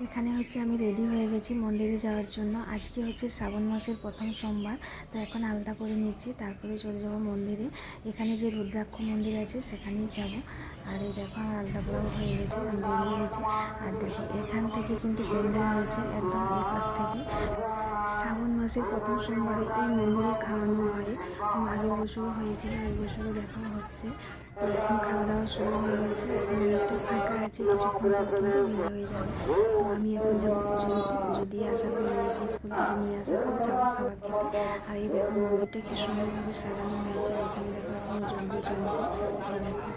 এখানে হচ্ছে আমি রেডি হয়ে গেছি মন্দিরে যাওয়ার জন্য। আজকে হচ্ছে শ্রাবণ মাসের প্রথম সোমবার, তো এখন আলতা করে নিচ্ছি, তারপরে চলে যাব মন্দিরে। এখানে যে রুদ্রাক্ষ মন্দির আছে সেখানেই যাব। আর এই দেখো আমার আলতা পরাও হয়ে গেছে, আমি বেরিয়ে গেছি। আর দেখো এখান থেকে কিন্তু প্যান্ডেল হয়েছে একদম এই পাশ থেকে। শ্রাবণ মাসের প্রথম সোমবারে এই মন্দিরে খাওয়ানো হয়। আগের বছরও হয়েছিল, এই বছরও দেখা হচ্ছে। তো এখন খাওয়া দাওয়া শুরু হয়ে গেছে, এখন অনেকটা ফাঁকা আছে, কিছুক্ষণ পর কিন্তু ভিড় হয়ে যাবে। তো আমি এখন যাবো পুজো দিতে, পুজো দিয়ে আসার পর মেয়েকে স্কুল থেকে নিয়ে আসার পর যাবো খাবার খেতে। আর এই দেখো মন্দিরটা কি সুন্দরভাবে সাজানো হয়েছে, আর এখানে দেখো এখনো জলদি চলছে। এই দেখো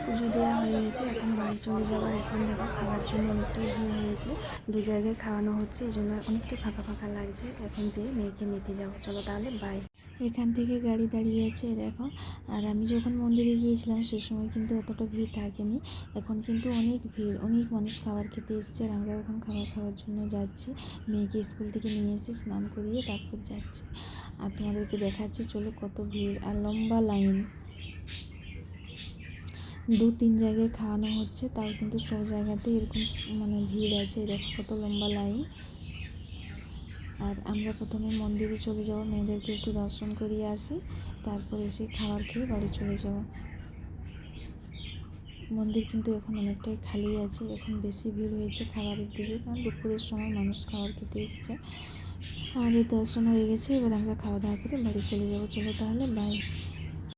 পুজো দেওয়া হয়ে গেছে, এখন বাড়ি চলে যাবার। এখন দেখো খাওয়ার জন্য অনেকটাই ভিড় হয়েছে, দু জায়গায় খাওয়ানো হচ্ছে, এই জন্য অনেকটাই ফাঁকা ফাঁকা লাগছে। এখন যেয়ে মেয়েকে নিতে যাবো, চলো তাহলে বাই। এখান থেকে গাড়ি দাঁড়িয়ে আছে দেখো। আর আমি যখন মন্দিরে গিয়েছিলাম সে সময় কিন্তু অতটা ভিড় থাকেনি, এখন কিন্তু অনেক ভিড়, অনেক মানুষ খাবার খেতে এসছে। আর আমরা এখন খাবার খাওয়ার জন্য যাচ্ছি, মেয়েকে স্কুল থেকে নিয়ে এসে স্নান করিয়ে তারপর যাচ্ছি। আর তোমাদেরকে দেখাচ্ছি চলো কত ভিড় আর লম্বা লাইন। 2-3 জায়গায় খাওয়ানো হচ্ছে, তাও কিন্তু সব জায়গাতে এরকম ভিড় আছে। দেখো কত লম্বা লাইন। আর আমরা প্রথমে মন্দিরে চলে যাব, মেয়েদেরকে একটু দর্শন করিয়ে আসি, তারপর এসে খাবার খেয়ে বাড়ি চলে যাব। মন্দির কিন্তু এখন অনেকটাই খালি আছে, এখন বেশি ভিড় হয়েছে খাবারের দিকে, কারণ দুপুরের সময় মানুষ খাবার খেতে এসছে। আমাদের দর্শন হয়ে গেছে, এবার আমরা খাওয়া দাওয়া করে বাড়ি চলে যাব, চলো তাহলে বাই।